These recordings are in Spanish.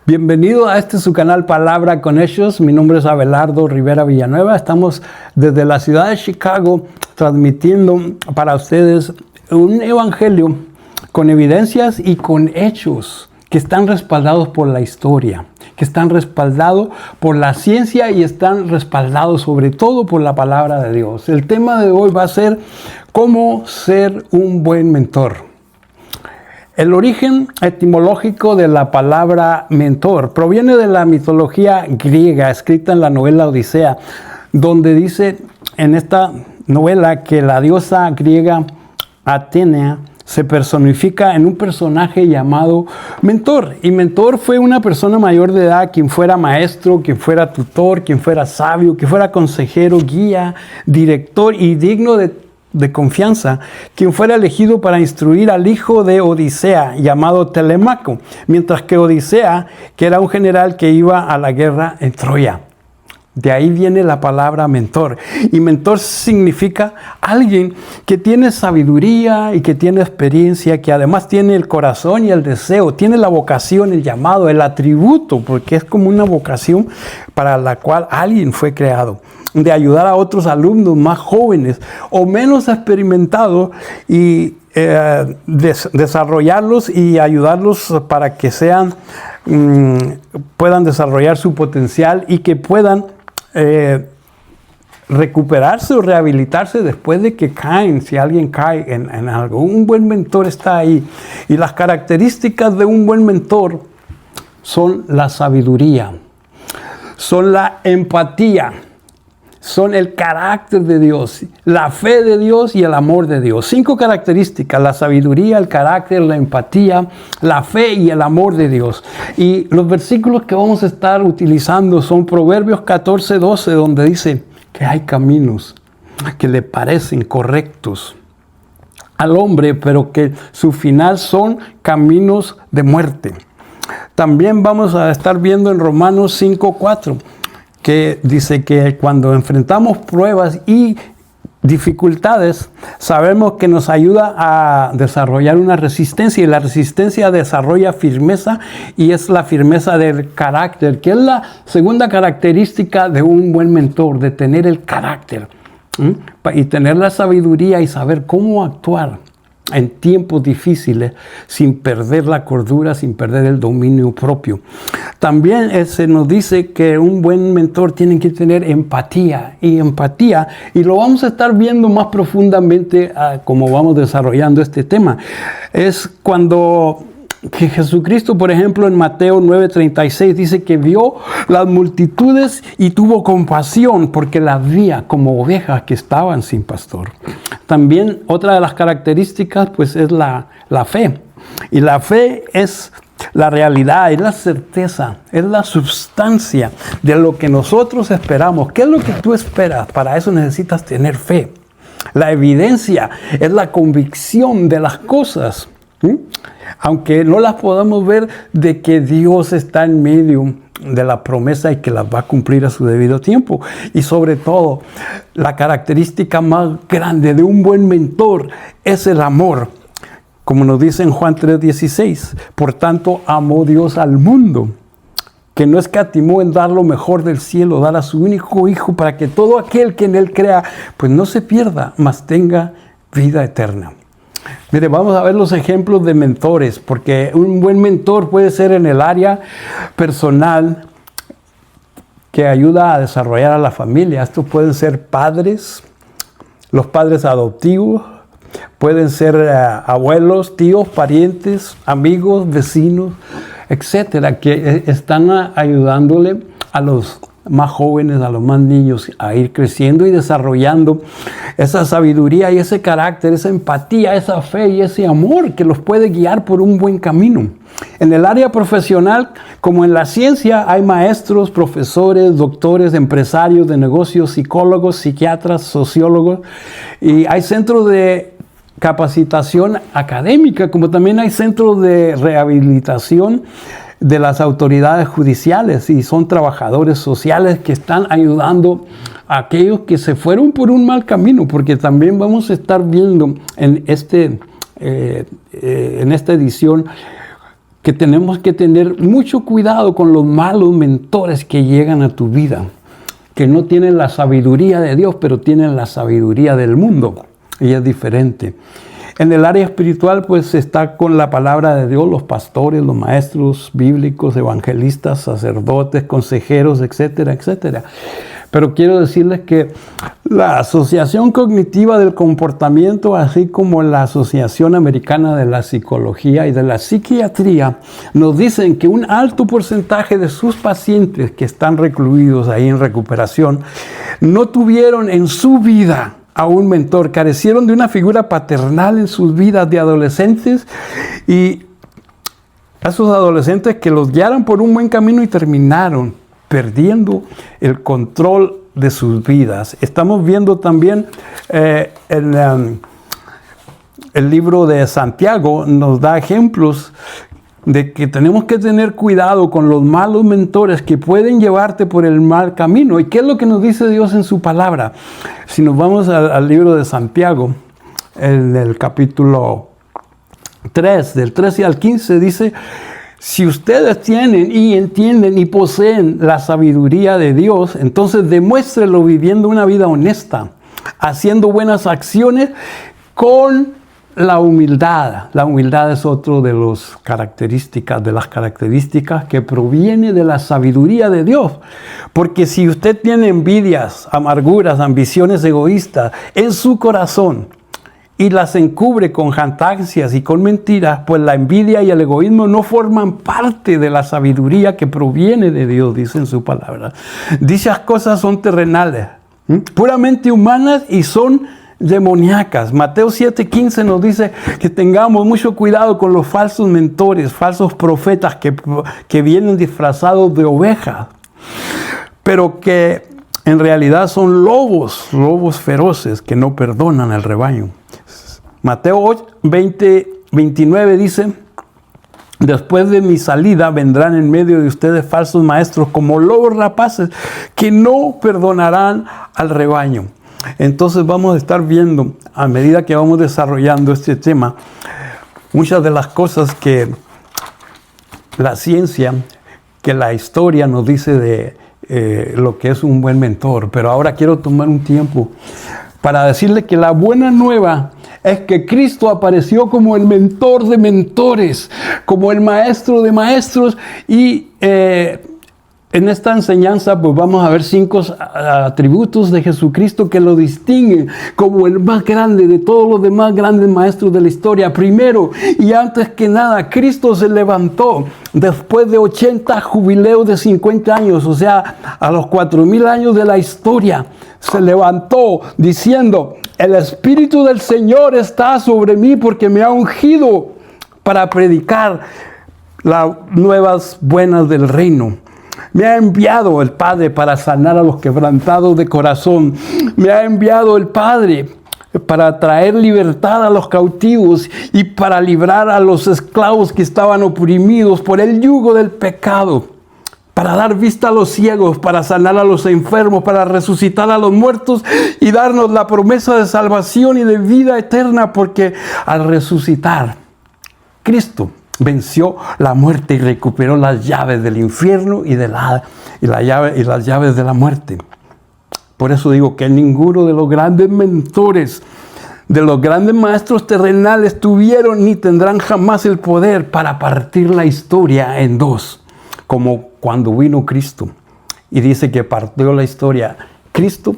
Bienvenido a su canal Palabra con Hechos. Mi nombre es Abelardo Rivera Villanueva. Estamos desde la ciudad de Chicago transmitiendo para ustedes un evangelio con evidencias y con hechos que están respaldados por la historia, que están respaldados por la ciencia y están respaldados sobre todo por la palabra de Dios. El tema de hoy va a ser cómo ser un buen mentor. El origen etimológico de la palabra mentor proviene de la mitología griega escrita en la novela Odisea, donde dice en esta novela que la diosa griega Atenea se personifica en un personaje llamado Mentor. Y Mentor fue una persona mayor de edad, quien fuera maestro, quien fuera tutor, quien fuera sabio, quien fuera consejero, guía, director y digno de confianza, quien fuera elegido para instruir al hijo de Odisea, llamado Telemaco, mientras que Odisea, que era un general que iba a la guerra en Troya. De ahí viene la palabra mentor. Y mentor significa alguien que tiene sabiduría y que tiene experiencia, que además tiene el corazón y el deseo, tiene la vocación, el llamado, el atributo, porque es como una vocación para la cual alguien fue creado, de ayudar a otros alumnos más jóvenes o menos experimentados y desarrollarlos y ayudarlos para que puedan desarrollar su potencial y que puedan recuperarse o rehabilitarse después de que caen, si alguien cae en algo. Un buen mentor está ahí. Y las características de un buen mentor son la sabiduría, son la empatía, son el carácter de Dios, la fe de Dios y el amor de Dios. 5 características: la sabiduría, el carácter, la empatía, la fe y el amor de Dios. Y los versículos que vamos a estar utilizando son Proverbios 14:12, donde dice que hay caminos que le parecen correctos al hombre, pero que su final son caminos de muerte. También vamos a estar viendo en Romanos 5:4, que dice que cuando enfrentamos pruebas y dificultades, sabemos que nos ayuda a desarrollar una resistencia, y la resistencia desarrolla firmeza, y es la firmeza del carácter, que es la segunda característica de un buen mentor, de tener el carácter y tener la sabiduría y saber cómo actuar en tiempos difíciles sin perder la cordura, sin perder el dominio propio. También se nos dice que un buen mentor tiene que tener empatía, y lo vamos a estar viendo más profundamente como vamos desarrollando este tema. Es cuando que Jesucristo, por ejemplo, en Mateo 9:36 dice que vio las multitudes y tuvo compasión porque las veía como ovejas que estaban sin pastor. También otra de las características pues es la fe. Y la fe es la realidad, es la certeza, es la sustancia de lo que nosotros esperamos. ¿Qué es lo que tú esperas? Para eso necesitas tener fe. La evidencia es la convicción de las cosas, aunque no las podamos ver, de que Dios está en medio de la promesa y que las va a cumplir a su debido tiempo. Y sobre todo, la característica más grande de un buen mentor es el amor. Como nos dice en Juan 3:16, por tanto amó Dios al mundo, que no escatimó en dar lo mejor del cielo, dar a su único Hijo, para que todo aquel que en Él crea, pues no se pierda, mas tenga vida eterna. Mire, vamos a ver los ejemplos de mentores, porque un buen mentor puede ser en el área personal, que ayuda a desarrollar a la familia. Estos pueden ser padres, los padres adoptivos, pueden ser abuelos, tíos, parientes, amigos, vecinos, etcétera, que están ayudándole a los más jóvenes, a los más niños, a ir creciendo y desarrollando esa sabiduría y ese carácter, esa empatía, esa fe y ese amor que los puede guiar por un buen camino. En el área profesional, como en la ciencia, hay maestros, profesores, doctores, empresarios de negocios, psicólogos, psiquiatras, sociólogos, y hay centros de capacitación académica, como también hay centros de rehabilitación de las autoridades judiciales, y son trabajadores sociales que están ayudando a aquellos que se fueron por un mal camino, porque también vamos a estar viendo en esta edición que tenemos que tener mucho cuidado con los malos mentores que llegan a tu vida, que no tienen la sabiduría de Dios, pero tienen la sabiduría del mundo, y es diferente. En el área espiritual, pues está con la palabra de Dios, los pastores, los maestros bíblicos, evangelistas, sacerdotes, consejeros, etcétera, etcétera. Pero quiero decirles que la Asociación Cognitiva del Comportamiento, así como la Asociación Americana de la Psicología y de la Psiquiatría, nos dicen que un alto porcentaje de sus pacientes que están recluidos ahí en recuperación no tuvieron en su vida a un mentor, carecieron de una figura paternal en sus vidas de adolescentes, y a esos adolescentes que los guiaron por un buen camino y terminaron perdiendo el control de sus vidas. Estamos viendo también el libro de Santiago nos da ejemplos de que tenemos que tener cuidado con los malos mentores que pueden llevarte por el mal camino. ¿Y qué es lo que nos dice Dios en su palabra? Si nos vamos al libro de Santiago, en el capítulo 3, del 13 al 15, dice: si ustedes tienen y entienden y poseen la sabiduría de Dios, entonces demuéstrenlo viviendo una vida honesta, haciendo buenas acciones con la humildad. La humildad es otro de las características que proviene de la sabiduría de Dios. Porque si usted tiene envidias, amarguras, ambiciones egoístas en su corazón y las encubre con jactancias y con mentiras, pues la envidia y el egoísmo no forman parte de la sabiduría que proviene de Dios, dice en su palabra. Dichas cosas son terrenales, puramente humanas y son demoníacas. Mateo 7:15 nos dice que tengamos mucho cuidado con los falsos mentores, falsos profetas que vienen disfrazados de ovejas, pero que en realidad son lobos feroces que no perdonan al rebaño. Mateo 20:29 dice: después de mi salida vendrán en medio de ustedes falsos maestros como lobos rapaces que no perdonarán al rebaño. Entonces vamos a estar viendo, a medida que vamos desarrollando este tema, muchas de las cosas que la ciencia, que la historia nos dice de lo que es un buen mentor. Pero ahora quiero tomar un tiempo para decirle que la buena nueva es que Cristo apareció como el mentor de mentores, como el maestro de maestros, y en esta enseñanza pues vamos a ver 5 atributos de Jesucristo que lo distinguen como el más grande de todos los demás grandes maestros de la historia. Primero y antes que nada, Cristo se levantó después de 80 jubileos de 50 años, o sea, a los 4000 años de la historia. Se levantó diciendo: el Espíritu del Señor está sobre mí porque me ha ungido para predicar las nuevas buenas del reino. Me ha enviado el Padre para sanar a los quebrantados de corazón. Me ha enviado el Padre para traer libertad a los cautivos y para librar a los esclavos que estaban oprimidos por el yugo del pecado. Para dar vista a los ciegos, para sanar a los enfermos, para resucitar a los muertos y darnos la promesa de salvación y de vida eterna, porque al resucitar, Cristo venció la muerte y recuperó las llaves del infierno y las llaves de la muerte. Por eso digo que ninguno de los grandes mentores, de los grandes maestros terrenales tuvieron ni tendrán jamás el poder para partir la historia en dos, como cuando vino Cristo. Y dice que partió la historia Cristo,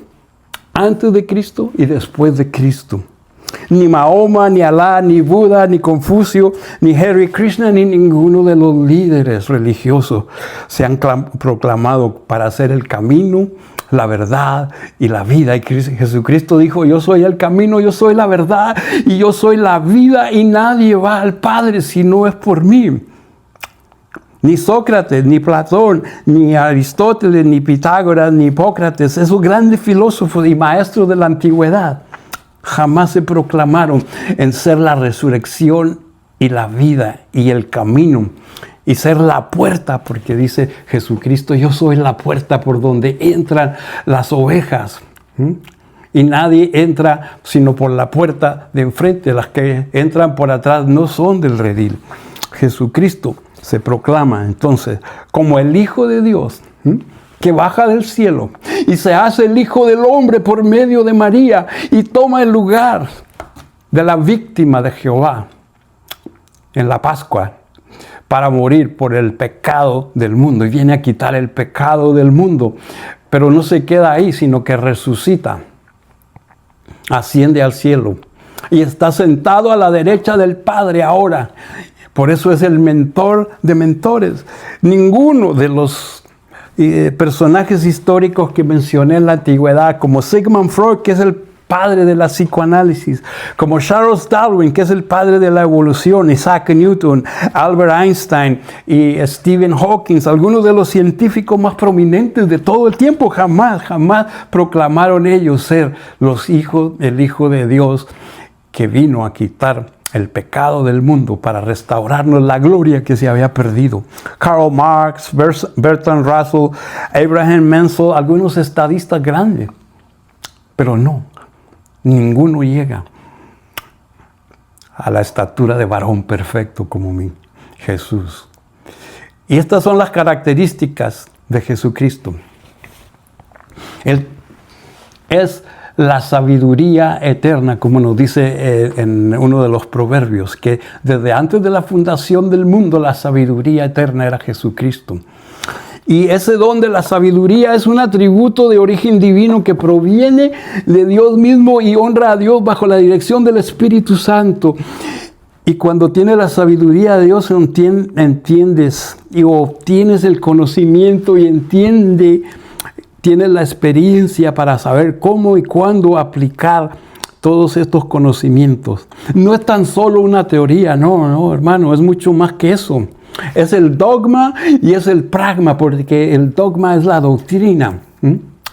antes de Cristo y después de Cristo. Ni Mahoma, ni Alá, ni Buda, ni Confucio, ni Hare Krishna, ni ninguno de los líderes religiosos se han proclamado para hacer el camino, la verdad y la vida. Y Jesucristo dijo: yo soy el camino, yo soy la verdad y yo soy la vida, y nadie va al Padre si no es por mí. Ni Sócrates, ni Platón, ni Aristóteles, ni Pitágoras, ni Hipócrates, esos grandes filósofos y maestros de la antigüedad, jamás se proclamaron en ser la resurrección y la vida y el camino y ser la puerta, porque dice Jesucristo: yo soy la puerta por donde entran las ovejas. Y nadie entra sino por la puerta de enfrente. Las que entran por atrás no son del redil. Jesucristo se proclama entonces como el Hijo de Dios, que baja del cielo y se hace el Hijo del Hombre por medio de María y toma el lugar de la víctima de Jehová en la Pascua para morir por el pecado del mundo, y viene a quitar el pecado del mundo. Pero no se queda ahí, sino que resucita, asciende al cielo y está sentado a la derecha del Padre ahora. Por eso es el mentor de mentores. Ninguno de los personajes históricos que mencioné en la antigüedad, como Sigmund Freud, que es el padre de la psicoanálisis, como Charles Darwin, que es el padre de la evolución, Isaac Newton, Albert Einstein y Stephen Hawking, algunos de los científicos más prominentes de todo el tiempo, jamás proclamaron ellos ser el Hijo de Dios que vino a quitar el pecado del mundo para restaurarnos la gloria que se había perdido. Karl Marx, Bertrand Russell, Abraham Maslow, algunos estadistas grandes, pero no, ninguno llega a la estatura de varón perfecto como mi Jesús. Y estas son las características de Jesucristo. Él es la sabiduría eterna, como nos dice en uno de los proverbios, que desde antes de la fundación del mundo la sabiduría eterna era Jesucristo. Y ese don de la sabiduría es un atributo de origen divino que proviene de Dios mismo y honra a Dios bajo la dirección del Espíritu Santo. Y cuando tienes la sabiduría de Dios, entiendes y obtienes el conocimiento y tienes la experiencia para saber cómo y cuándo aplicar todos estos conocimientos. No es tan solo una teoría, no, hermano, es mucho más que eso. Es el dogma y es el pragma, porque el dogma es la doctrina.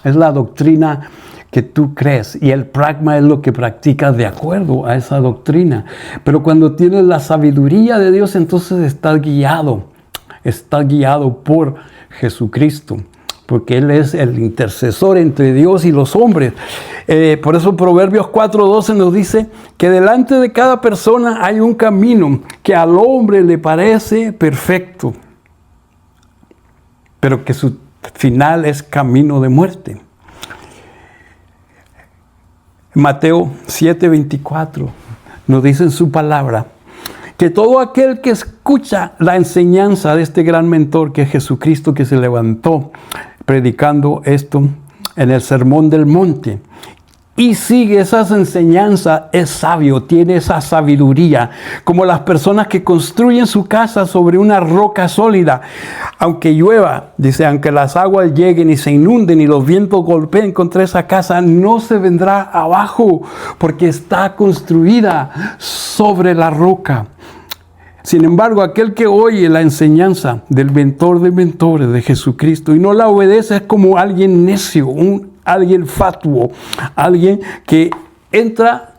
Es la doctrina que tú crees y el pragma es lo que practicas de acuerdo a esa doctrina. Pero cuando tienes la sabiduría de Dios, entonces estás guiado por Jesucristo, porque Él es el intercesor entre Dios y los hombres. Por eso Proverbios 4:12 nos dice que delante de cada persona hay un camino que al hombre le parece perfecto, pero que su final es camino de muerte. Mateo 7:24 nos dice en su palabra que todo aquel que escucha la enseñanza de este gran mentor que es Jesucristo, que se levantó predicando esto en el Sermón del Monte y sigue esas enseñanzas, es sabio, tiene esa sabiduría, como las personas que construyen su casa sobre una roca sólida. Aunque llueva, dice, aunque las aguas lleguen y se inunden y los vientos golpeen contra esa casa, no se vendrá abajo, porque está construida sobre la roca. Sin embargo, aquel que oye la enseñanza del mentor de mentores, de Jesucristo, y no la obedece, es como alguien necio, alguien fatuo, alguien que entra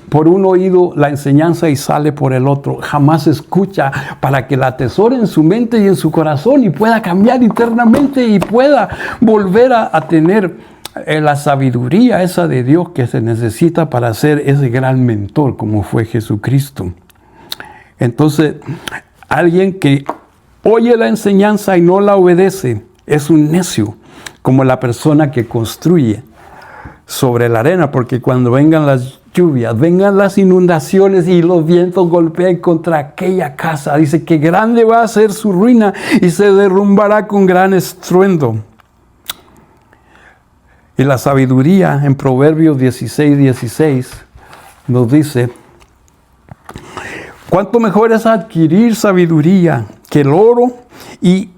por un oído la enseñanza y sale por el otro. Jamás escucha para que la atesore en su mente y en su corazón y pueda cambiar internamente y pueda volver a tener la sabiduría esa de Dios que se necesita para ser ese gran mentor como fue Jesucristo. Entonces, alguien que oye la enseñanza y no la obedece es un necio, como la persona que construye sobre la arena, porque cuando vengan las lluvias, vengan las inundaciones y los vientos golpeen contra aquella casa, dice que grande va a ser su ruina y se derrumbará con gran estruendo. Y la sabiduría en Proverbios 16:16 nos dice: cuánto mejor es adquirir sabiduría que el oro, y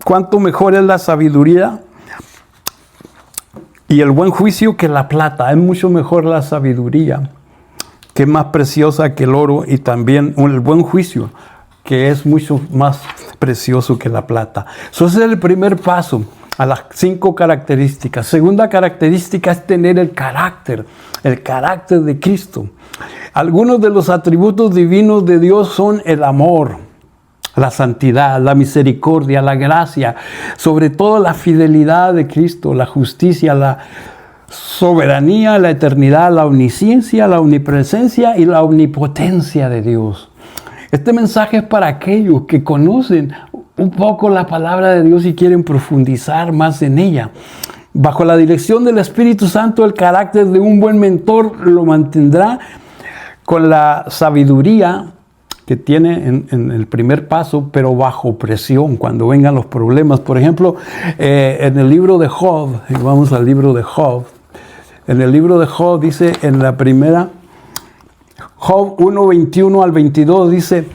cuánto mejor es la sabiduría y el buen juicio que la plata. Es mucho mejor la sabiduría, que es más preciosa que el oro, y también el buen juicio, que es mucho más precioso que la plata. Ese es el primer paso a las 5 características. Segunda característica es tener el carácter de Cristo. Algunos de los atributos divinos de Dios son el amor, la santidad, la misericordia, la gracia, sobre todo la fidelidad de Cristo, la justicia, la soberanía, la eternidad, la omnisciencia, la omnipresencia y la omnipotencia de Dios. Este mensaje es para aquellos que conocen un poco la palabra de Dios y quieren profundizar más en ella. Bajo la dirección del Espíritu Santo, el carácter de un buen mentor lo mantendrá con la sabiduría que tiene en el primer paso, pero bajo presión cuando vengan los problemas. Por ejemplo, en el libro de Job, y vamos al libro de Job, en el libro de Job dice en la primera, Job 1, 21 al 22 dice: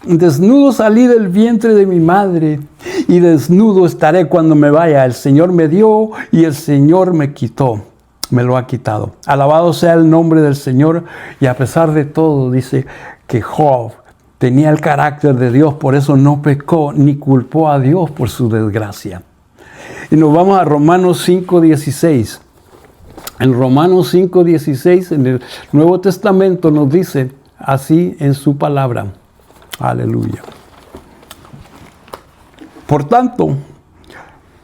desnudo salí del vientre de mi madre y desnudo estaré cuando me vaya. El Señor me dio y el Señor me quitó, me lo ha quitado. Alabado sea el nombre del Señor. Y a pesar de todo, dice que Job tenía el carácter de Dios, por eso no pecó ni culpó a Dios por su desgracia. Y nos vamos a Romanos 5:16. En Romanos 5:16, en el Nuevo Testamento, nos dice así en su palabra. Aleluya. Por tanto,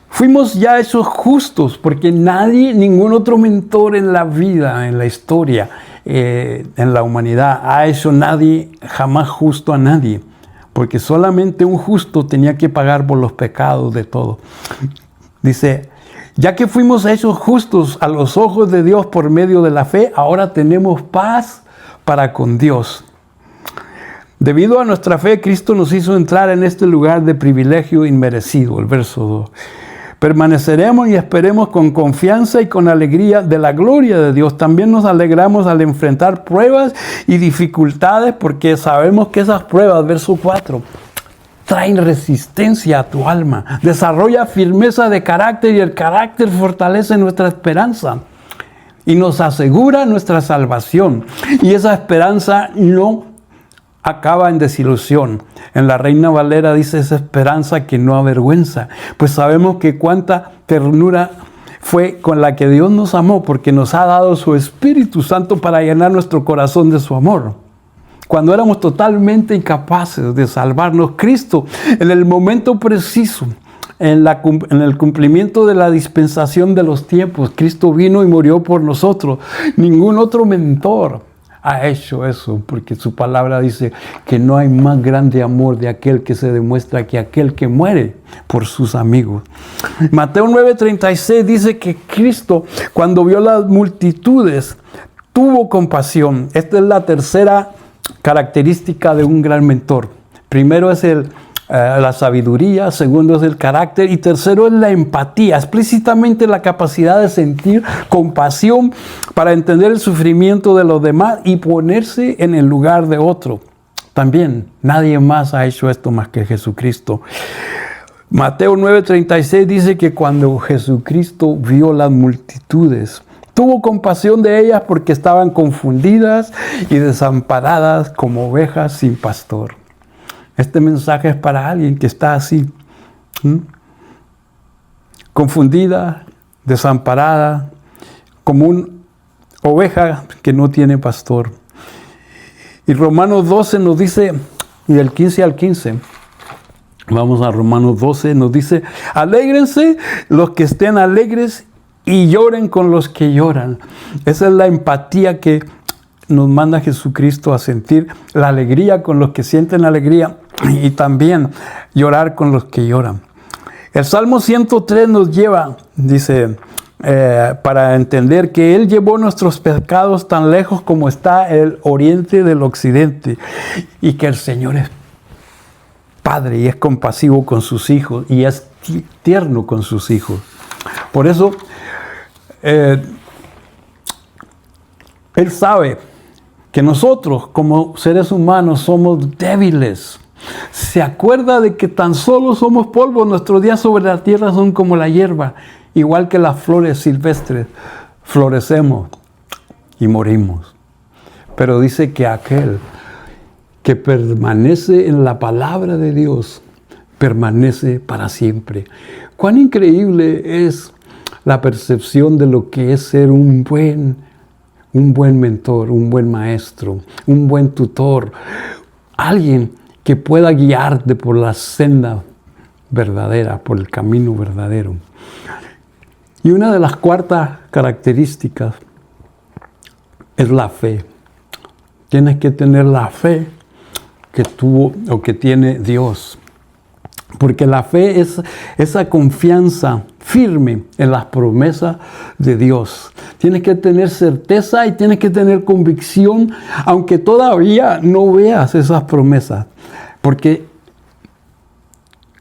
fuimos ya hechos justos, porque nadie, ningún otro mentor en la vida, en la historia, en la humanidad, ha hecho nadie jamás justo a nadie, porque solamente un justo tenía que pagar por los pecados de todos. Dice: ya que fuimos hechos justos a los ojos de Dios por medio de la fe, ahora tenemos paz para con Dios. Debido a nuestra fe, Cristo nos hizo entrar en este lugar de privilegio inmerecido. El verso 2. Permaneceremos y esperemos con confianza y con alegría de la gloria de Dios. También nos alegramos al enfrentar pruebas y dificultades, porque sabemos que esas pruebas, verso 4, traen resistencia a tu alma, desarrolla firmeza de carácter y el carácter fortalece nuestra esperanza y nos asegura nuestra salvación. Y esa esperanza no acaba en desilusión. En la Reina Valera dice: esa esperanza que no avergüenza. Pues sabemos que cuánta ternura fue con la que Dios nos amó, porque nos ha dado su Espíritu Santo para llenar nuestro corazón de su amor. Cuando éramos totalmente incapaces de salvarnos, Cristo, en el momento preciso, en el cumplimiento de la dispensación de los tiempos, Cristo vino y murió por nosotros. Ningún otro mentor ha hecho eso, porque su palabra dice que no hay más grande amor de aquel que se demuestra que aquel que muere por sus amigos. Mateo 9:36 dice que Cristo, cuando vio las multitudes, tuvo compasión. Esta es la tercera característica de un gran mentor. Primero es la sabiduría, segundo es el carácter y tercero es la empatía, explícitamente la capacidad de sentir compasión para entender el sufrimiento de los demás y ponerse en el lugar de otro. También nadie más ha hecho esto más que Jesucristo. Mateo 9:36 dice que cuando Jesucristo vio las multitudes, tuvo compasión de ellas porque estaban confundidas y desamparadas como ovejas sin pastor. Este mensaje es para alguien que está así, confundida, desamparada, como una oveja que no tiene pastor. Y Romanos 12 nos dice, y del 15 al 15, vamos a Romanos 12, nos dice: alégrense los que estén alegres y lloren con los que lloran. Esa es la empatía que nos manda Jesucristo a sentir, la alegría con los que sienten alegría y también llorar con los que lloran. El Salmo 103 nos lleva, dice, para entender que Él llevó nuestros pecados tan lejos como está el oriente del occidente, y que el Señor es Padre y es compasivo con sus hijos y es tierno con sus hijos. Por eso, Él sabe que nosotros como seres humanos somos débiles. Se acuerda de que tan solo somos polvo. Nuestros días sobre la tierra son como la hierba, igual que las flores silvestres. Florecemos y morimos. Pero dice que aquel que permanece en la palabra de Dios permanece para siempre. Cuán increíble es la percepción de lo que es ser un buen mentor, un buen maestro, un buen tutor, alguien que pueda guiarte por la senda verdadera, por el camino verdadero. Y una de las cuartas características es la fe. Tienes que tener la fe que tuvo o que tiene Dios. Porque la fe es esa confianza firme en las promesas de Dios. Tienes que tener certeza y tienes que tener convicción, aunque todavía no veas esas promesas, porque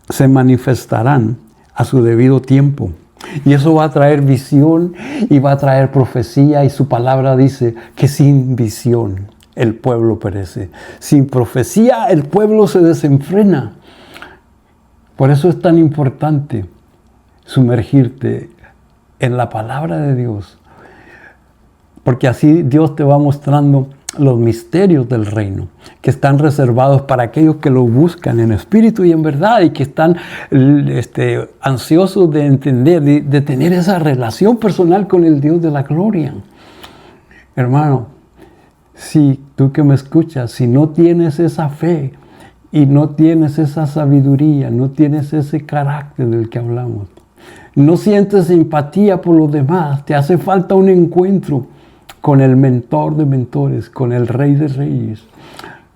se manifestarán a su debido tiempo. Y eso va a traer visión y va a traer profecía, y su palabra dice que sin visión el pueblo perece. Sin profecía el pueblo se desenfrena. Por eso es tan importante sumergirte en la palabra de Dios, porque así Dios te va mostrando los misterios del reino, que están reservados para aquellos que lo buscan en espíritu y en verdad, y que están ansiosos de entender, de tener esa relación personal con el Dios de la gloria. Hermano, si tú que me escuchas, si no tienes esa fe y no tienes esa sabiduría, no tienes ese carácter del que hablamos, no sientes empatía por los demás, te hace falta un encuentro con el mentor de mentores, con el Rey de Reyes,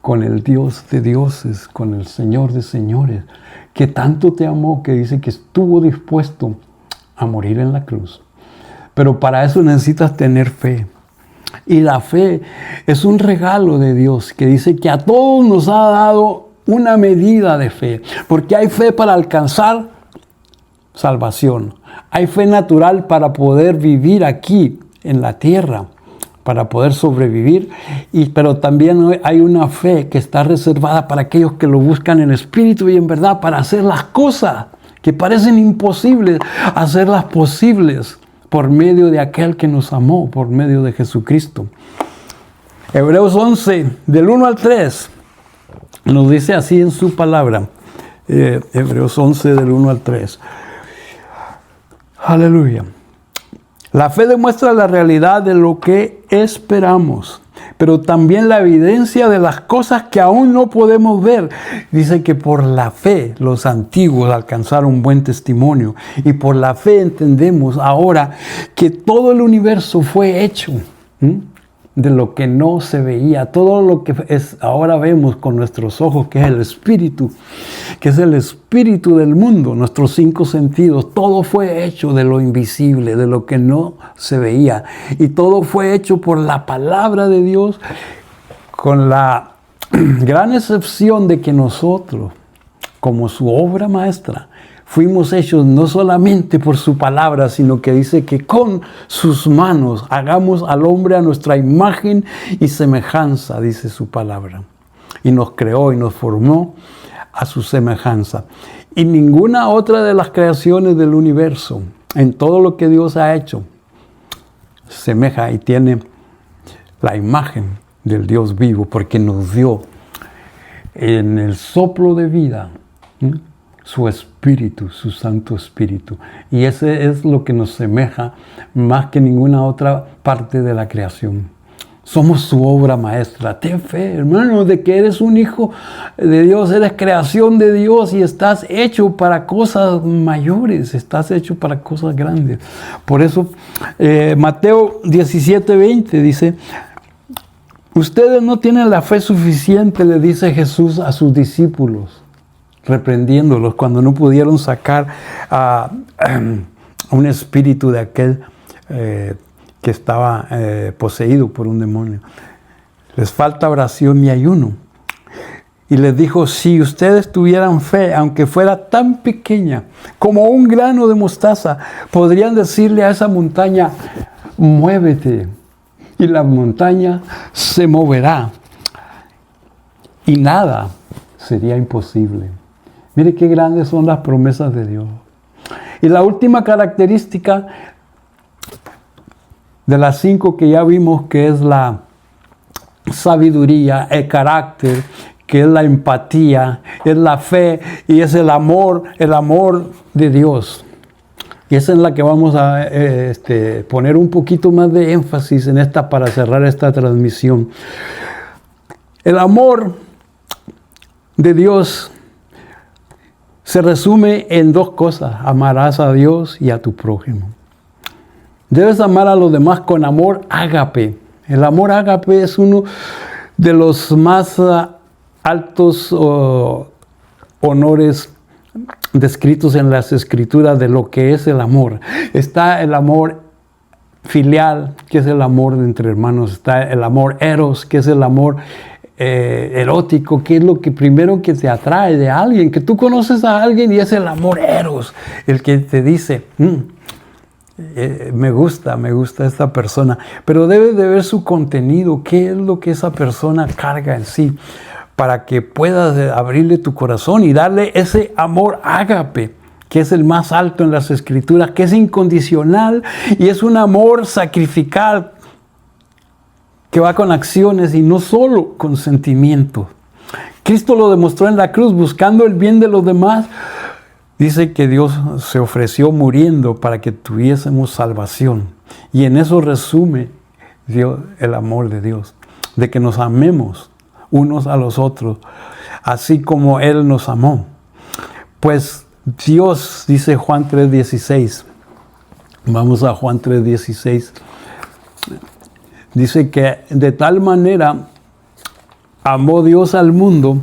con el Dios de dioses, con el Señor de señores, que tanto te amó, que dice que estuvo dispuesto a morir en la cruz. Pero para eso necesitas tener fe. Y la fe es un regalo de Dios, que dice que a todos nos ha dado una medida de fe, porque hay fe para alcanzar salvación. Hay fe natural para poder vivir aquí en la tierra, para poder sobrevivir, pero también hay una fe que está reservada para aquellos que lo buscan en espíritu y en verdad, para hacer las cosas que parecen imposibles, hacerlas posibles por medio de aquel que nos amó, por medio de Jesucristo. Hebreos 11, del 1 al 3, nos dice así en su palabra. Hebreos 11, del 1 al 3. Aleluya. La fe demuestra la realidad de lo que esperamos, pero también la evidencia de las cosas que aún no podemos ver. Dice que por la fe los antiguos alcanzaron buen testimonio, y por la fe entendemos ahora que todo el universo fue hecho de lo que no se veía. Todo lo que ahora vemos con nuestros ojos, que es el espíritu, que es el espíritu del mundo, nuestros 5 sentidos, todo fue hecho de lo invisible, de lo que no se veía. Y todo fue hecho por la palabra de Dios, con la gran excepción de que nosotros, como su obra maestra, fuimos hechos no solamente por su palabra, sino que dice que con sus manos hagamos al hombre a nuestra imagen y semejanza, dice su palabra. Y nos creó y nos formó a su semejanza. Y ninguna otra de las creaciones del universo, en todo lo que Dios ha hecho, semeja y tiene la imagen del Dios vivo, porque nos dio en el soplo de vida su espíritu, su Santo Espíritu. Y ese es lo que nos semeja más que ninguna otra parte de la creación. Somos su obra maestra. Ten fe, hermano, de que eres un hijo de Dios, eres creación de Dios y estás hecho para cosas mayores, estás hecho para cosas grandes. Por eso, Mateo 17:20 dice: ustedes no tienen la fe suficiente, le dice Jesús a sus discípulos, reprendiéndolos cuando no pudieron sacar a un espíritu de aquel que estaba poseído por un demonio. Les falta oración y ayuno. Y les dijo: si ustedes tuvieran fe, aunque fuera tan pequeña como un grano de mostaza, podrían decirle a esa montaña: muévete, y la montaña se moverá, y nada sería imposible. Mire qué grandes son las promesas de Dios. Y la última característica de las 5 que ya vimos, que es la sabiduría, el carácter, que es la empatía, es la fe y es el amor de Dios. Y esa es la que vamos a poner un poquito más de énfasis en esta para cerrar esta transmisión. El amor de Dios se resume en 2 cosas: amarás a Dios y a tu prójimo. Debes amar a los demás con amor ágape. El amor ágape es uno de los más altos honores descritos en las Escrituras de lo que es el amor. Está el amor filial, que es el amor de entre hermanos. Está el amor eros, que es el amor erótico, que es lo que primero que te atrae de alguien, que tú conoces a alguien y es el amor eros, el que te dice, me gusta esta persona, pero debe de ver su contenido, qué es lo que esa persona carga en sí, para que puedas abrirle tu corazón y darle ese amor ágape, que es el más alto en las Escrituras, que es incondicional y es un amor sacrificial que va con acciones y no solo con sentimientos. Cristo lo demostró en la cruz, buscando el bien de los demás. Dice que Dios se ofreció muriendo para que tuviésemos salvación. Y en eso resume Dios, el amor de Dios, de que nos amemos unos a los otros, así como Él nos amó. Pues Dios, dice Juan 3:16, vamos a Juan 3:16, dice que de tal manera amó Dios al mundo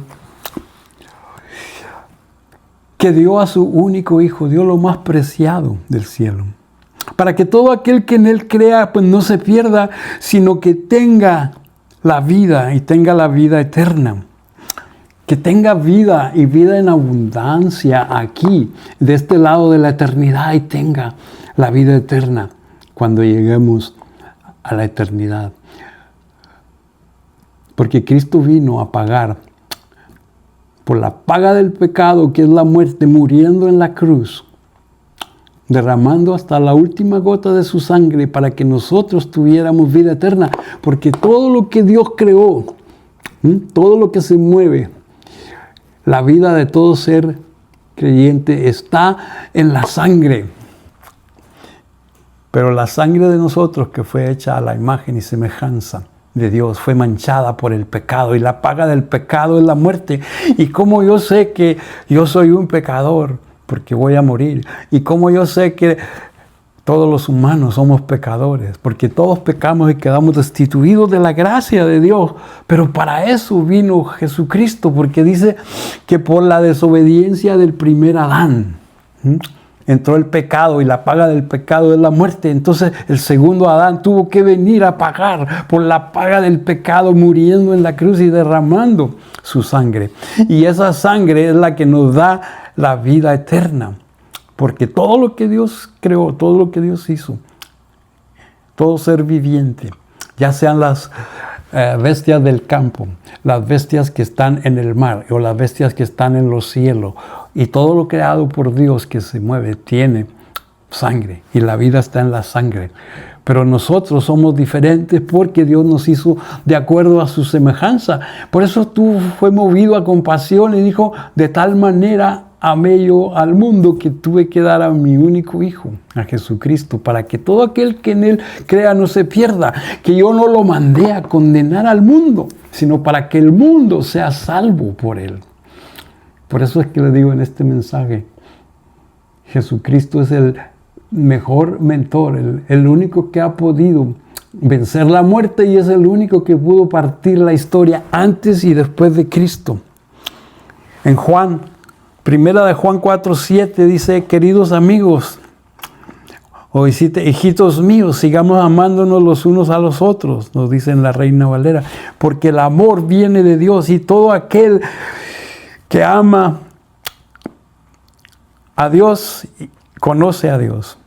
que dio a su único Hijo, dio lo más preciado del cielo, para que todo aquel que en Él crea pues no se pierda, sino que tenga la vida y tenga la vida eterna. Que tenga vida y vida en abundancia aquí, de este lado de la eternidad, y tenga la vida eterna cuando lleguemos a la eternidad. Porque Cristo vino a pagar por la paga del pecado, que es la muerte, muriendo en la cruz, derramando hasta la última gota de su sangre para que nosotros tuviéramos vida eterna. Porque todo lo que Dios creó, todo lo que se mueve, la vida de todo ser creyente está en la sangre. Pero la sangre de nosotros, que fue hecha a la imagen y semejanza de Dios, fue manchada por el pecado, y la paga del pecado es la muerte. Y como yo sé que yo soy un pecador, porque voy a morir, y como yo sé que todos los humanos somos pecadores, porque todos pecamos y quedamos destituidos de la gracia de Dios. Pero para eso vino Jesucristo, porque dice que por la desobediencia del primer Adán entró el pecado, y la paga del pecado es la muerte. Entonces el segundo Adán tuvo que venir a pagar por la paga del pecado, muriendo en la cruz y derramando su sangre. Y esa sangre es la que nos da la vida eterna. Porque todo lo que Dios creó, todo lo que Dios hizo, todo ser viviente, ya sean las bestias del campo, las bestias que están en el mar o las bestias que están en los cielos, y todo lo creado por Dios que se mueve, tiene sangre, y la vida está en la sangre. Pero nosotros somos diferentes porque Dios nos hizo de acuerdo a su semejanza. Por eso tú fue movido a compasión y dijo, de tal manera amé yo al mundo que tuve que dar a mi único Hijo, a Jesucristo, para que todo aquel que en Él crea no se pierda, que yo no lo mandé a condenar al mundo, sino para que el mundo sea salvo por Él. Por eso es que le digo en este mensaje, Jesucristo es el mejor mentor, el único que ha podido vencer la muerte, y es el único que pudo partir la historia antes y después de Cristo. En Primera de Juan 4:7 dice, queridos amigos, o hijitos míos, sigamos amándonos los unos a los otros, nos dice en la Reina Valera, porque el amor viene de Dios, y todo aquel que ama a Dios conoce a Dios.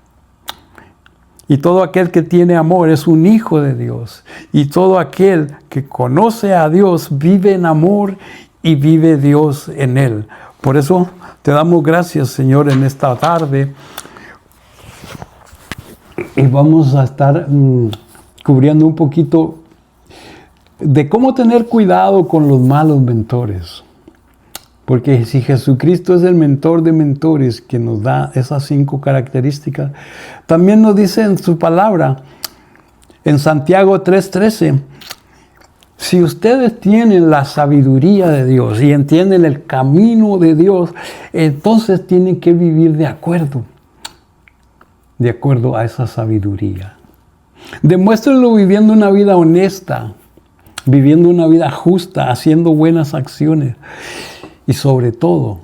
Y todo aquel que tiene amor es un hijo de Dios. Y todo aquel que conoce a Dios vive en amor y vive Dios en él. Por eso te damos gracias, Señor, en esta tarde. Y vamos a estar cubriendo un poquito de cómo tener cuidado con los malos mentores. Porque si Jesucristo es el mentor de mentores que nos da esas 5 características, también nos dice en su palabra, en Santiago 3:13, si ustedes tienen la sabiduría de Dios y entienden el camino de Dios, entonces tienen que vivir de acuerdo a esa sabiduría. Demuéstrenlo viviendo una vida honesta, viviendo una vida justa, haciendo buenas acciones. Y sobre todo,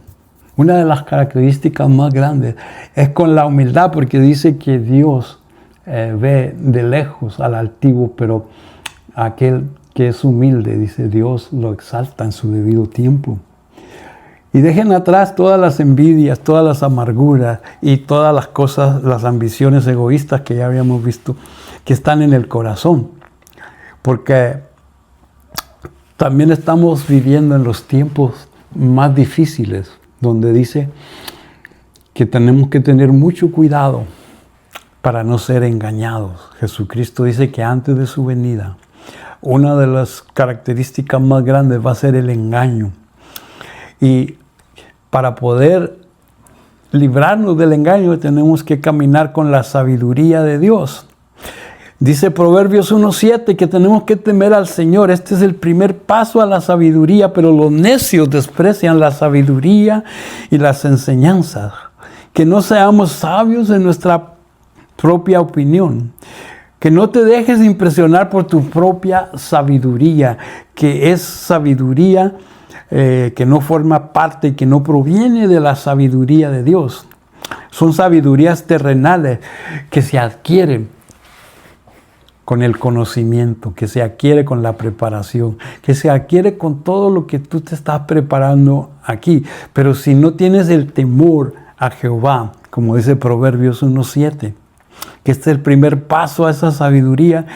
una de las características más grandes es con la humildad, porque dice que Dios ve de lejos al altivo, pero aquel que es humilde, dice, Dios lo exalta en su debido tiempo. Y dejen atrás todas las envidias, todas las amarguras y todas las cosas, las ambiciones egoístas que ya habíamos visto, que están en el corazón. Porque también estamos viviendo en los tiempos más difíciles, donde dice que tenemos que tener mucho cuidado para no ser engañados. Jesucristo dice que antes de su venida, una de las características más grandes va a ser el engaño. Y para poder librarnos del engaño tenemos que caminar con la sabiduría de Dios. Dice Proverbios 1:7 que tenemos que temer al Señor. Este es el primer paso a la sabiduría, pero los necios desprecian la sabiduría y las enseñanzas. Que no seamos sabios en nuestra propia opinión. Que no te dejes impresionar por tu propia sabiduría, que es sabiduría que no forma parte y que no proviene de la sabiduría de Dios. Son sabidurías terrenales que se adquieren con el conocimiento, que se adquiere con la preparación, que se adquiere con todo lo que tú te estás preparando aquí. Pero si no tienes el temor a Jehová, como dice Proverbios 1:7, que este es el primer paso a esa sabiduría,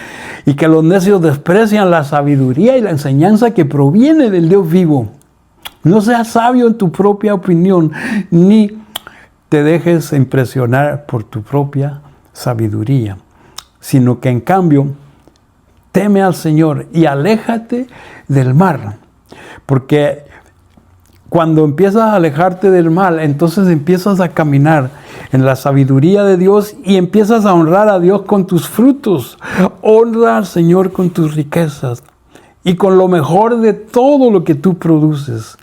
y que los necios desprecian la sabiduría y la enseñanza que proviene del Dios vivo. No seas sabio en tu propia opinión, ni te dejes impresionar por tu propia sabiduría, sino que en cambio teme al Señor y aléjate del mal. Porque cuando empiezas a alejarte del mal, entonces empiezas a caminar en la sabiduría de Dios y empiezas a honrar a Dios con tus frutos. Honra al Señor con tus riquezas y con lo mejor de todo lo que tú produces.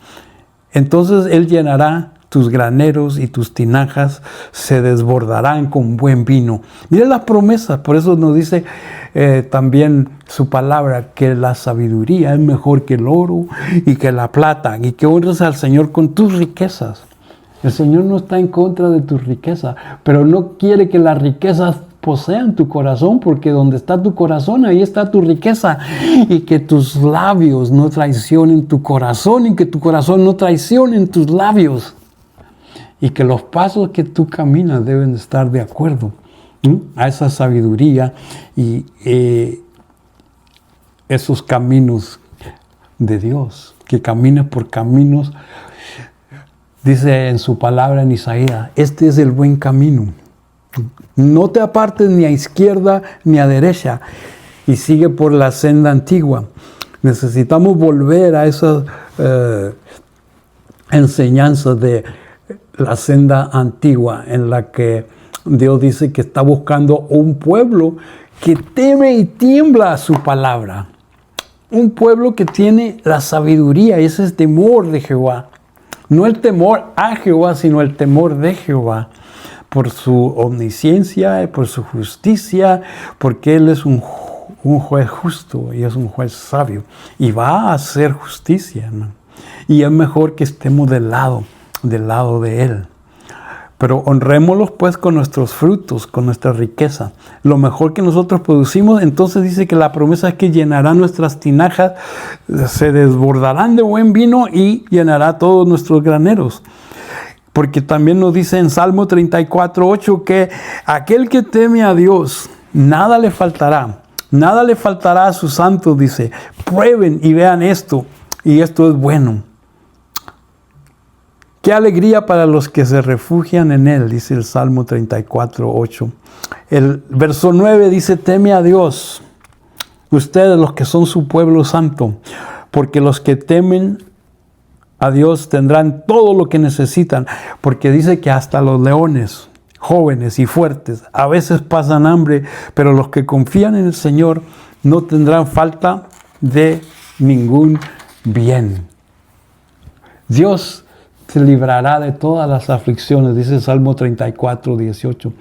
Entonces Él llenará tus graneros y tus tinajas se desbordarán con buen vino. Mira las promesas, por eso nos dice también su palabra, que la sabiduría es mejor que el oro y que la plata, y que honres al Señor con tus riquezas. El Señor no está en contra de tus riquezas, pero no quiere que las riquezas posean tu corazón, porque donde está tu corazón, ahí está tu riqueza. Y que tus labios no traicionen tu corazón, y que tu corazón no traicione tus labios. Y que los pasos que tú caminas deben estar de acuerdo a esa sabiduría y esos caminos de Dios. Que camines por caminos, dice en su palabra en Isaías, este es el buen camino. No te apartes ni a izquierda ni a derecha, y sigue por la senda antigua. Necesitamos volver a esas enseñanzas de la senda antigua, en la que Dios dice que está buscando un pueblo que teme y tiembla a su palabra. Un pueblo que tiene la sabiduría, y ese es el temor de Jehová. No el temor a Jehová, sino el temor de Jehová. Por su omnisciencia, por su justicia, porque Él es un juez justo y es un juez sabio. Y va a hacer justicia, ¿no? Y es mejor que estemos del lado de Él. Pero honrémoslos pues con nuestros frutos, con nuestra riqueza. Lo mejor que nosotros producimos, entonces dice que la promesa es que llenará nuestras tinajas, se desbordarán de buen vino y llenará todos nuestros graneros. Porque también nos dice en Salmo 34:8 que aquel que teme a Dios, nada le faltará. Nada le faltará a sus santos, dice. Prueben y vean esto, y esto es bueno. Qué alegría para los que se refugian en Él, dice el Salmo 34:8. El verso 9 dice, teme a Dios, ustedes los que son su pueblo santo, porque los que temen a Dios tendrán todo lo que necesitan, porque dice que hasta los leones, jóvenes y fuertes, a veces pasan hambre, pero los que confían en el Señor no tendrán falta de ningún bien. Dios se librará de todas las aflicciones, dice Salmo 34, 18.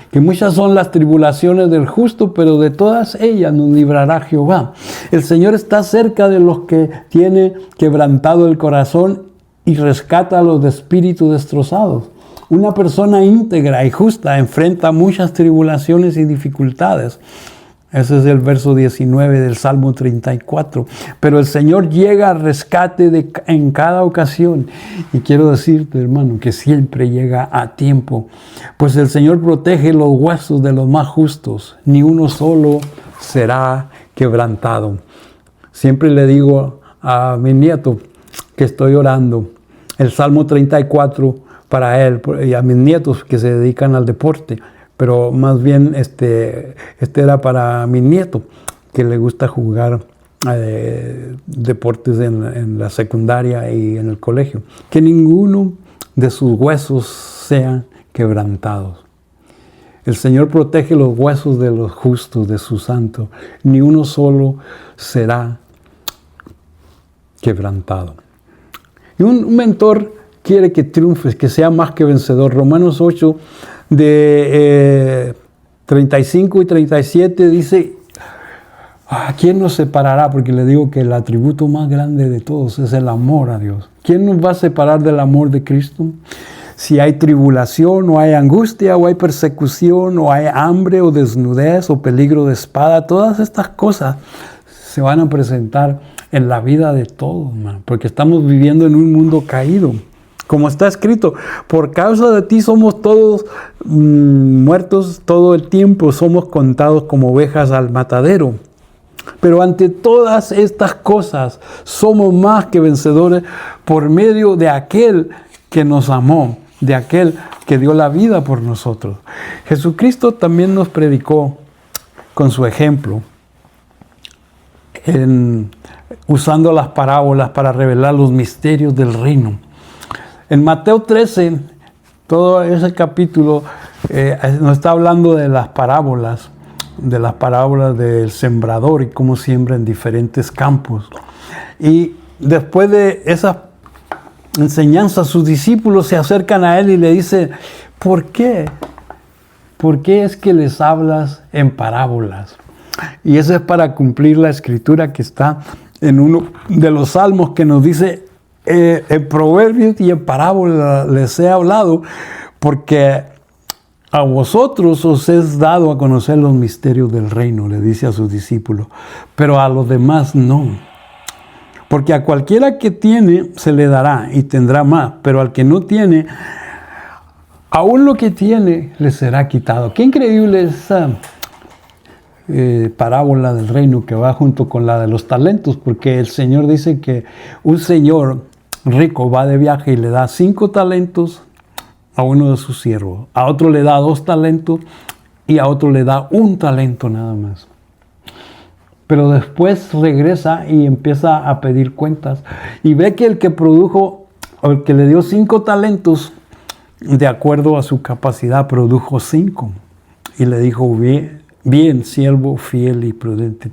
Que muchas son las tribulaciones del justo, pero de todas ellas nos librará Jehová. El Señor está cerca de los que tiene quebrantado el corazón y rescata a los de espíritu destrozados. Una persona íntegra y justa enfrenta muchas tribulaciones y dificultades. Ese es el verso 19 del Salmo 34. Pero el Señor llega al rescate en cada ocasión. Y quiero decirte, hermano, que siempre llega a tiempo. Pues el Señor protege los huesos de los más justos. Ni uno solo será quebrantado. Siempre le digo a mi nieto que estoy orando el Salmo 34 para él y a mis nietos que se dedican al deporte. Pero más bien este era para mi nieto, que le gusta jugar deportes en la secundaria y en el colegio. Que ninguno de sus huesos sean quebrantados. El Señor protege los huesos de los justos, de sus santos. Ni uno solo será quebrantado. Y un mentor quiere que triunfes, que sea más que vencedor. Romanos 8, de 35 y 37 dice, ¿a quién nos separará? Porque le digo que el atributo más grande de todos es el amor a Dios. ¿Quién nos va a separar del amor de Cristo? Si hay tribulación, o hay angustia, o hay persecución, o hay hambre, o desnudez, o peligro de espada, todas estas cosas se van a presentar en la vida de todos, man, porque estamos viviendo en un mundo caído. Como está escrito, por causa de ti somos todos muertos todo el tiempo, somos contados como ovejas al matadero. Pero ante todas estas cosas somos más que vencedores por medio de aquel que nos amó, de aquel que dio la vida por nosotros. Jesucristo también nos predicó con su ejemplo, usando las parábolas para revelar los misterios del reino. En Mateo 13, todo ese capítulo nos está hablando de las parábolas del sembrador y cómo siembra en diferentes campos. Y después de esa enseñanza, sus discípulos se acercan a él y le dicen, ¿por qué? ¿Por qué es que les hablas en parábolas? Y eso es para cumplir la escritura que está en uno de los salmos que nos dice, en proverbios y en parábolas les he hablado, porque a vosotros os es dado a conocer los misterios del reino, le dice a sus discípulos, pero a los demás no. Porque a cualquiera que tiene se le dará y tendrá más, pero al que no tiene, aún lo que tiene le será quitado. Qué increíble esa parábola del reino que va junto con la de los talentos, porque el Señor dice que un señor rico va de viaje y le da 5 talentos a uno de sus siervos, a otro le da 2 talentos y a otro le da 1 talento nada más. Pero después regresa y empieza a pedir cuentas y ve que el que produjo, o el que le dio 5 talentos, de acuerdo a su capacidad, produjo 5. Y le dijo, bien, siervo fiel y prudente,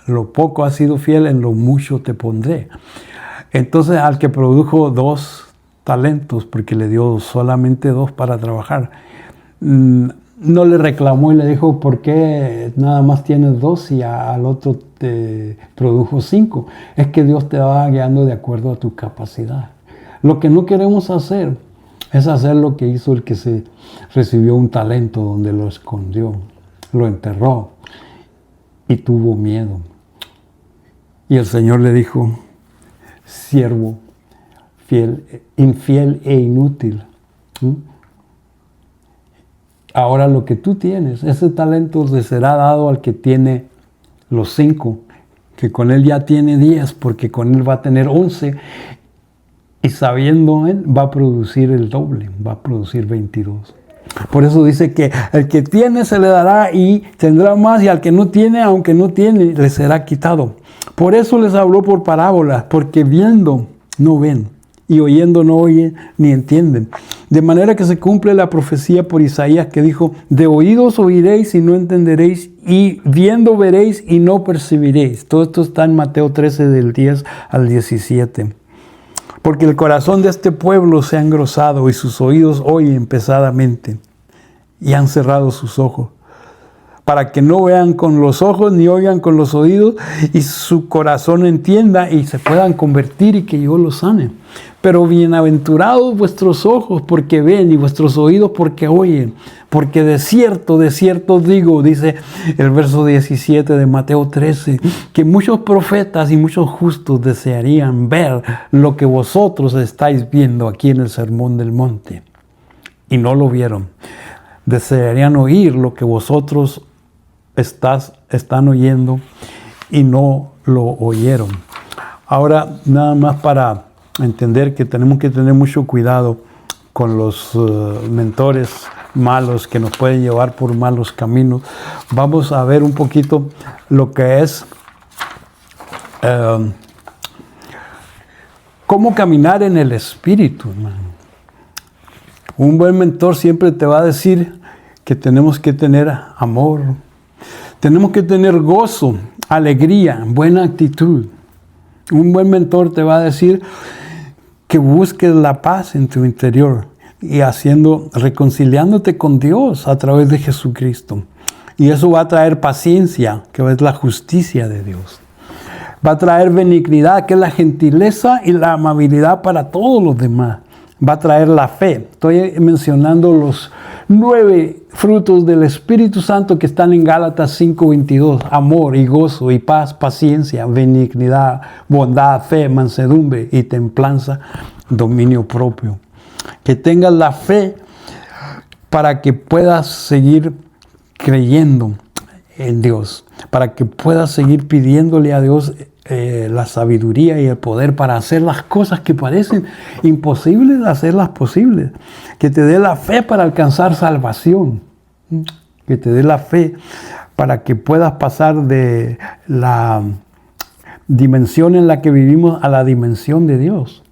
lo poco has sido fiel, en lo mucho te pondré. Entonces al que produjo 2 talentos, porque le dio solamente 2 para trabajar, no le reclamó y le dijo, ¿por qué nada más tienes 2 y al otro te produjo 5? Es que Dios te va guiando de acuerdo a tu capacidad. Lo que no queremos hacer es hacer lo que hizo el que se recibió un talento, donde lo escondió, lo enterró y tuvo miedo. Y el Señor le dijo, siervo infiel e inútil. Ahora lo que tú tienes, ese talento le será dado al que tiene los 5, que con él ya tiene 10, porque con él va a tener 11. Y sabiendo él, va a producir el doble, va a producir 22. Por eso dice que el que tiene se le dará y tendrá más, y al que no tiene, aunque no tiene, le será quitado. Por eso les habló por parábolas, porque viendo no ven, y oyendo no oyen ni entienden. De manera que se cumple la profecía por Isaías que dijo, de oídos oiréis y no entenderéis, y viendo veréis y no percibiréis. Todo esto está en Mateo 13 del 10 al 17. Porque el corazón de este pueblo se ha engrosado y sus oídos oyen pesadamente y han cerrado sus ojos, para que no vean con los ojos ni oigan con los oídos y su corazón entienda y se puedan convertir y que yo los sane. Pero bienaventurados vuestros ojos porque ven y vuestros oídos porque oyen. Porque de cierto digo, dice el verso 17 de Mateo 13, que muchos profetas y muchos justos desearían ver lo que vosotros estáis viendo aquí en el Sermón del Monte. Y no lo vieron. Desearían oír lo que vosotros están oyendo y no lo oyeron. Ahora, nada más para entender que tenemos que tener mucho cuidado con los mentores malos que nos pueden llevar por malos caminos. Vamos a ver un poquito lo que es cómo caminar en el Espíritu, hermano. Un buen mentor siempre te va a decir que tenemos que tener amor, tenemos que tener gozo, alegría, buena actitud. Un buen mentor te va a decir que busques la paz en tu interior y reconciliándote con Dios a través de Jesucristo. Y eso va a traer paciencia, que es la justicia de Dios. Va a traer benignidad, que es la gentileza y la amabilidad para todos los demás. Va a traer la fe. Estoy mencionando los 9 frutos del Espíritu Santo que están en Gálatas 5:22. Amor y gozo y paz, paciencia, benignidad, bondad, fe, mansedumbre y templanza, dominio propio. Que tengas la fe para que puedas seguir creyendo en Dios, para que puedas seguir pidiéndole a Dios la sabiduría y el poder para hacer las cosas que parecen imposibles, hacerlas posibles. Que te dé la fe para alcanzar salvación. Que te dé la fe para que puedas pasar de la dimensión en la que vivimos a la dimensión de Dios.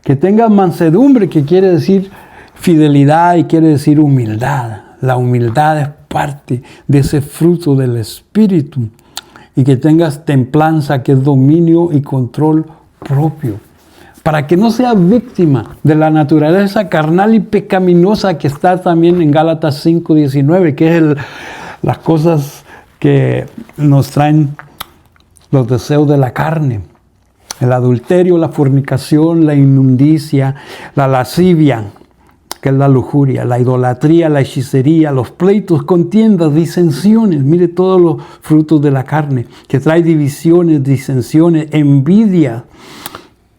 Que tengas mansedumbre, que quiere decir fidelidad y quiere decir humildad. La humildad es parte de ese fruto del Espíritu. Y que tengas templanza, que es dominio y control propio. Para que no seas víctima de la naturaleza carnal y pecaminosa que está también en Gálatas 5:19, que es las cosas que nos traen los deseos de la carne. El adulterio, la fornicación, la inmundicia, la lascivia, que es la lujuria, la idolatría, la hechicería, los pleitos, contiendas, disensiones. Mire todos los frutos de la carne, que trae divisiones, disensiones, envidia,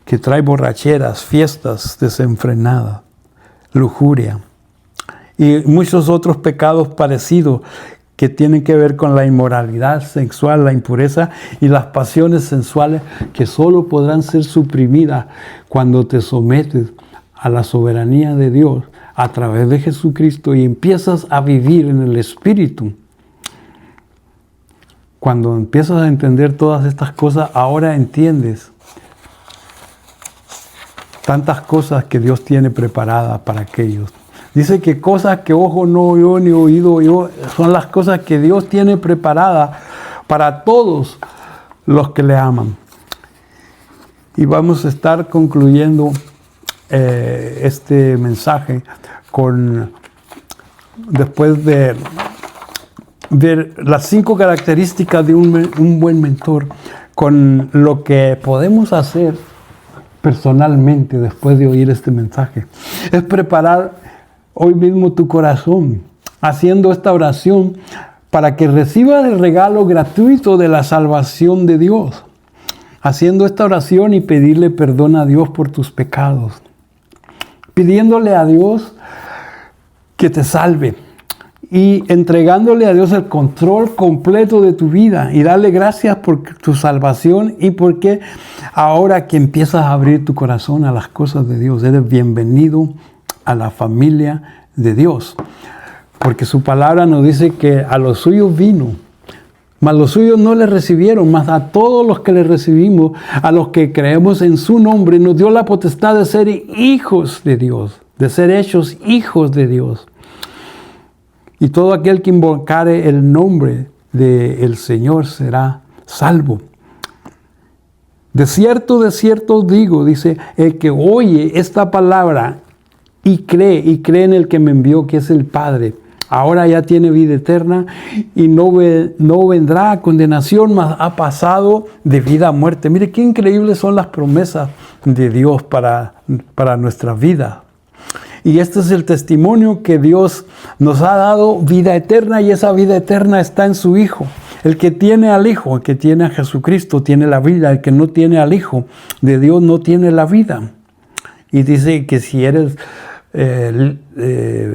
que trae borracheras, fiestas desenfrenadas, lujuria y muchos otros pecados parecidos que tienen que ver con la inmoralidad sexual, la impureza y las pasiones sensuales que solo podrán ser suprimidas cuando te sometes a la soberanía de Dios a través de Jesucristo y empiezas a vivir en el Espíritu. Cuando empiezas a entender todas estas cosas, ahora entiendes tantas cosas que Dios tiene preparadas para aquellos. Dice que cosas que ojo no oyó ni oído oyó son las cosas que Dios tiene preparadas para todos los que le aman. Y vamos a estar concluyendo este mensaje después de ver las 5 características de un buen mentor, con lo que podemos hacer personalmente después de oír este mensaje. Es preparar hoy mismo tu corazón, haciendo esta oración para que recibas el regalo gratuito de la salvación de Dios. Haciendo esta oración y pedirle perdón a Dios por tus pecados. Pidiéndole a Dios que te salve y entregándole a Dios el control completo de tu vida y darle gracias por tu salvación y porque ahora que empiezas a abrir tu corazón a las cosas de Dios, eres bienvenido a la familia de Dios. Porque su palabra nos dice que a los suyos vino, mas los suyos no le recibieron, mas a todos los que le recibimos, a los que creemos en su nombre, nos dio la potestad de ser hijos de Dios, de ser hechos hijos de Dios. Y todo aquel que invocare el nombre del Señor será salvo. De cierto os digo, dice, el que oye esta palabra y cree en el que me envió, que es el Padre, ahora ya tiene vida eterna y no vendrá a condenación, mas ha pasado de vida a muerte. Mire qué increíbles son las promesas de Dios para nuestra vida. Y este es el testimonio que Dios nos ha dado, vida eterna, y esa vida eterna está en su Hijo. El que tiene al Hijo, el que tiene a Jesucristo, tiene la vida. El que no tiene al Hijo de Dios no tiene la vida. Y dice que si eres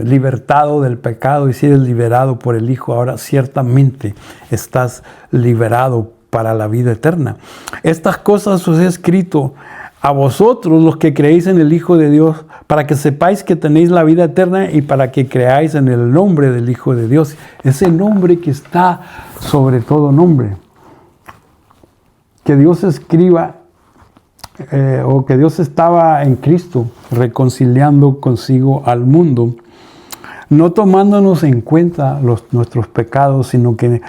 libertado del pecado y si eres liberado por el Hijo, ahora ciertamente estás liberado para la vida eterna. Estas cosas os he escrito a vosotros, los que creéis en el Hijo de Dios, para que sepáis que tenéis la vida eterna y para que creáis en el nombre del Hijo de Dios. Ese nombre que está sobre todo nombre. Que Dios escriba, o que Dios estaba en Cristo reconciliando consigo al mundo, no tomándonos en cuenta nuestros pecados, sino que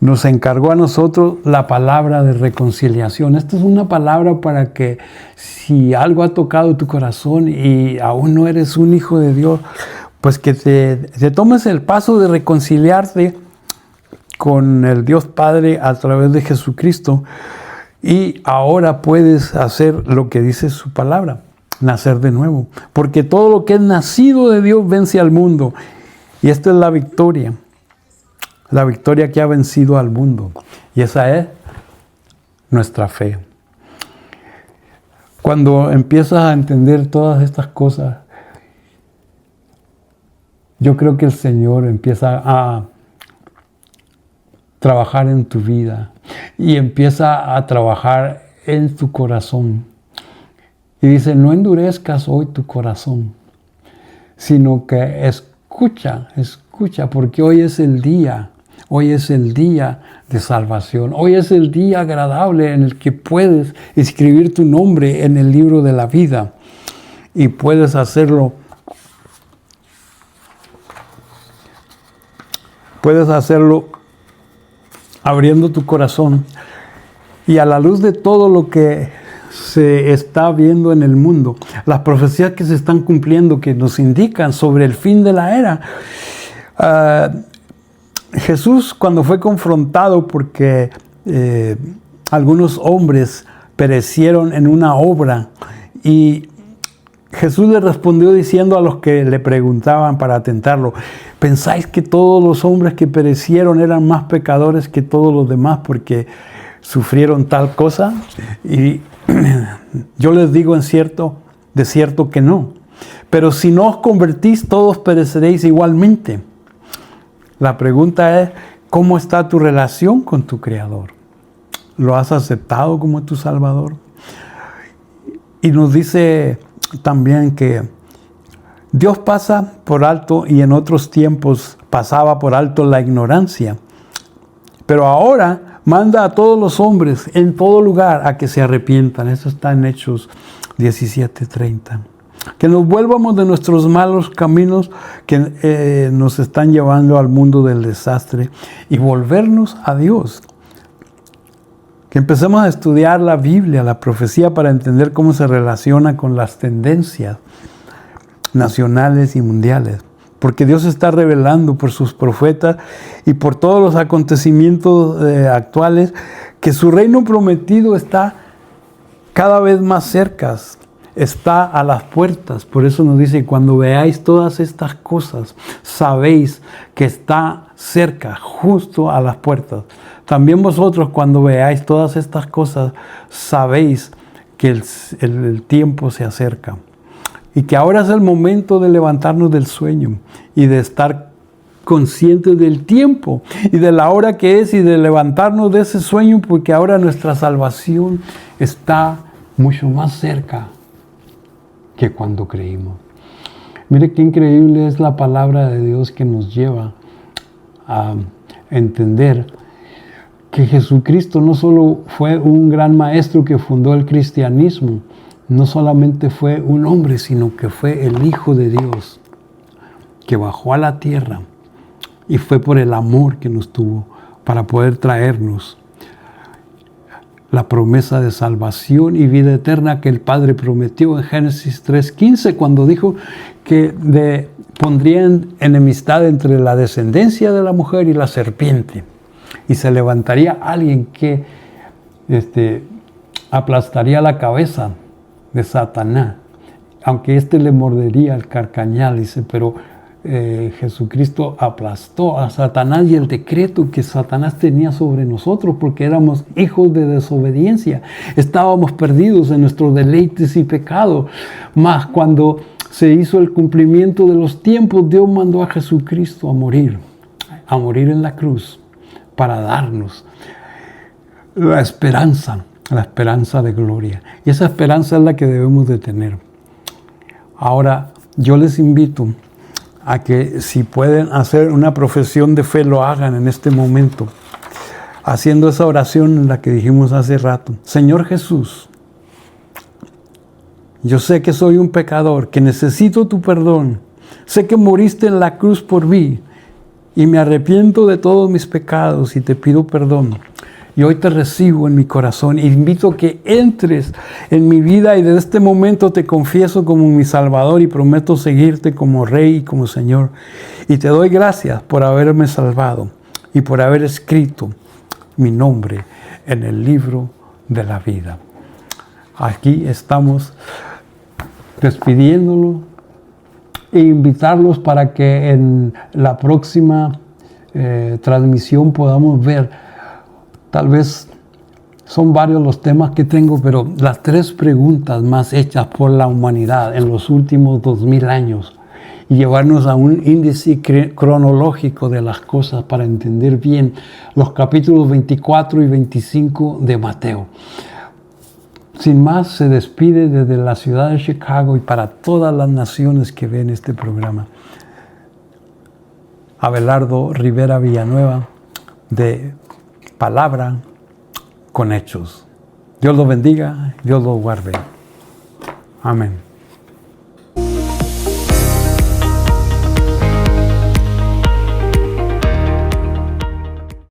nos encargó a nosotros la palabra de reconciliación. Esta es una palabra para que si algo ha tocado tu corazón y aún no eres un hijo de Dios, pues que te tomes el paso de reconciliarte con el Dios Padre a través de Jesucristo. Y ahora puedes hacer lo que dice su palabra, nacer de nuevo. Porque todo lo que es nacido de Dios vence al mundo. Y esta es la victoria que ha vencido al mundo. Y esa es nuestra fe. Cuando empiezas a entender todas estas cosas, yo creo que el Señor empieza a trabajar en tu vida y empieza a trabajar en tu corazón. Y dice, no endurezcas hoy tu corazón, sino que escucha, porque hoy es el día de salvación. Hoy es el día agradable en el que puedes escribir tu nombre en el libro de la vida y puedes hacerlo. Puedes hacerlo abriendo tu corazón y a la luz de todo lo que se está viendo en el mundo, las profecías que se están cumpliendo, que nos indican sobre el fin de la era. Jesús, cuando fue confrontado porque algunos hombres perecieron en una obra, y Jesús le respondió diciendo a los que le preguntaban para tentarlo, ¿pensáis que todos los hombres que perecieron eran más pecadores que todos los demás porque sufrieron tal cosa? Y yo les digo de cierto que no. Pero si no os convertís, todos pereceréis igualmente. La pregunta es, ¿cómo está tu relación con tu Creador? ¿Lo has aceptado como tu Salvador? Y nos dice también que Dios pasa por alto, y en otros tiempos pasaba por alto la ignorancia, pero ahora manda a todos los hombres en todo lugar a que se arrepientan. Eso está en Hechos 17:30. Que nos vuelvamos de nuestros malos caminos que nos están llevando al mundo del desastre y volvernos a Dios. Que empecemos a estudiar la Biblia, la profecía, para entender cómo se relaciona con las tendencias nacionales y mundiales. Porque Dios está revelando por sus profetas y por todos los acontecimientos actuales que su reino prometido está cada vez más cerca, está a las puertas. Por eso nos dice, cuando veáis todas estas cosas, sabéis que está cerca, justo a las puertas. También vosotros, cuando veáis todas estas cosas, sabéis que el tiempo se acerca. Y que ahora es el momento de levantarnos del sueño y de estar conscientes del tiempo y de la hora que es, y de levantarnos de ese sueño, porque ahora nuestra salvación está mucho más cerca que cuando creímos. Mire qué increíble es la palabra de Dios, que nos lleva a entender que Jesucristo no solo fue un gran maestro que fundó el cristianismo, no solamente fue un hombre, sino que fue el Hijo de Dios, que bajó a la tierra, y fue por el amor que nos tuvo para poder traernos la promesa de salvación y vida eterna que el Padre prometió en Génesis 3:15, cuando dijo que pondrían enemistad entre la descendencia de la mujer y la serpiente, y se levantaría alguien que aplastaría la cabeza de Satanás, aunque éste le mordería el carcañal, dice, pero Jesucristo aplastó a Satanás y el decreto que Satanás tenía sobre nosotros, porque éramos hijos de desobediencia, estábamos perdidos en nuestros deleites y pecados. Mas cuando se hizo el cumplimiento de los tiempos, Dios mandó a Jesucristo a morir en la cruz, para darnos la esperanza de gloria. Y esa esperanza es la que debemos de tener. Ahora, yo les invito a que si pueden hacer una profesión de fe, lo hagan en este momento, haciendo esa oración en la que dijimos hace rato. Señor Jesús, yo sé que soy un pecador, que necesito tu perdón. Sé que moriste en la cruz por mí y me arrepiento de todos mis pecados y te pido perdón. Y hoy te recibo en mi corazón. Invito a que entres en mi vida y desde este momento te confieso como mi Salvador y prometo seguirte como Rey y como Señor. Y te doy gracias por haberme salvado y por haber escrito mi nombre en el libro de la vida. Aquí estamos despidiéndolo e invitarlos para que en la próxima transmisión podamos ver. Tal vez son varios los temas que tengo, pero las 3 preguntas más hechas por la humanidad en los últimos 2000 años y llevarnos a un índice cronológico de las cosas para entender bien los capítulos 24 y 25 de Mateo. Sin más, se despide desde la ciudad de Chicago y para todas las naciones que ven este programa, Abelardo Rivera Villanueva, de Palabra con Hechos. Dios los bendiga, Dios los guarde. Amén.